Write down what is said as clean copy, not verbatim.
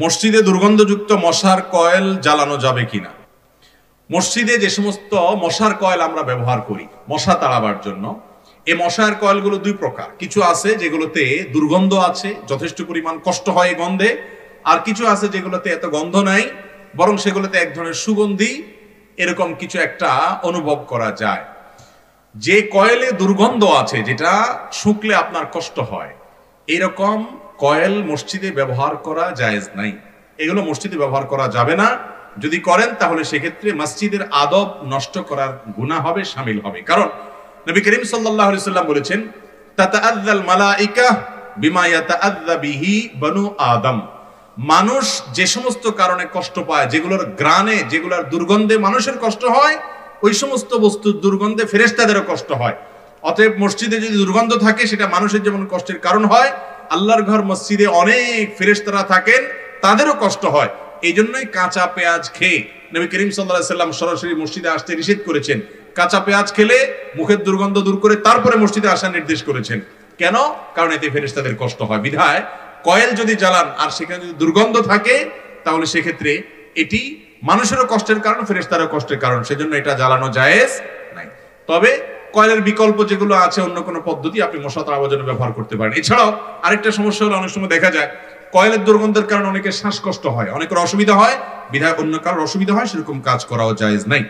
মসজিদে দুর্গন্ধযুক্ত মশার কয়েল জ্বালানো যাবে কিনা? মসজিদে যে সমস্ত মশার কয়েল আমরা ব্যবহার করি মশা তাড়াবার জন্য, এই মশার কয়েলগুলো দুই প্রকার। কিছু আছে যেগুলোতে দুর্গন্ধ আছে, যথেষ্ট পরিমাণ কষ্ট হয় গন্ধে, আর কিছু আছে যেগুলোতে এত গন্ধ নাই, বরং সেগুলোতে এক ধরনের সুগন্ধি এরকম কিছু একটা অনুভব করা যায়। যে কয়েলে দুর্গন্ধ আছে, যেটা শুকলে আপনার কষ্ট হয়, এইরকম কয়েল মসজিদে ব্যবহার করা জায়েজ নাই। এগুলো মসজিদে ব্যবহার করা যাবে না। যদি করেন তাহলে সেক্ষেত্রে মসজিদের আদব নষ্ট করার গুনাহ হবে, শামিল হবে। কারণ নবী করিম সাল্লাল্লাহু আলাইহি সাল্লাম বলেছেন, তাতাআযাল মালাইকা বিমা ইয়াতাআযা বিহি বনু আদম। মানুষ যে সমস্ত কারণে কষ্ট পায়, যেগুলোর গ্রানে, যেগুলোর দুর্গন্ধে মানুষের কষ্ট হয়, ওই সমস্ত বস্তুর দুর্গন্ধে ফেরেশতাদেরও কষ্ট হয়। অতএব মসজিদে যদি দুর্গন্ধ থাকে, সেটা মানুষের যেমন কষ্টের কারণ হয়, আল্লাহর ঘর মসজিদে অনেক ফেরেশতারা থাকেন, তাদেরও কষ্ট হয়। এই জন্যই কাঁচা পেঁয়াজ খেয়ে নবী করিম সাল্লাল্লাহু আলাইহি সাল্লাম সরাসরি মসজিদে আসতে নিষেধ করেছেন। কাঁচা পেঁয়াজ খেলে মুখের দুর্গন্ধ দূর করে তারপরে মসজিদে আসার নির্দেশ করেছেন। কেন? কারণ এতে ফেরেশতাদের কষ্ট হয়। বিধায় কয়েল যদি জ্বালান আর সেখানে যদি দুর্গন্ধ থাকে, তাহলে সেক্ষেত্রে এটি মানুষেরও কষ্টের কারণ, ফেরেশতারও কষ্টের কারণ, সেজন্য এটা জ্বালানো জায়েজ নাই। তবে কয়েলের বিকল্প যেগুলো আছে, অন্য কোনো পদ্ধতি আপনি মশা তাড়াবার জন্য ব্যবহার করতে পারেন। এছাড়াও আরেকটা সমস্যা হলো, অনেক সময় দেখা যায় কয়েলের দুর্গন্ধের কারণে অনেকের শ্বাসকষ্ট হয়, অনেকের অসুবিধা হয়, বিধায় অন্য কারোর অসুবিধা হয়, সেরকম কাজ করাও জায়েজ নাই।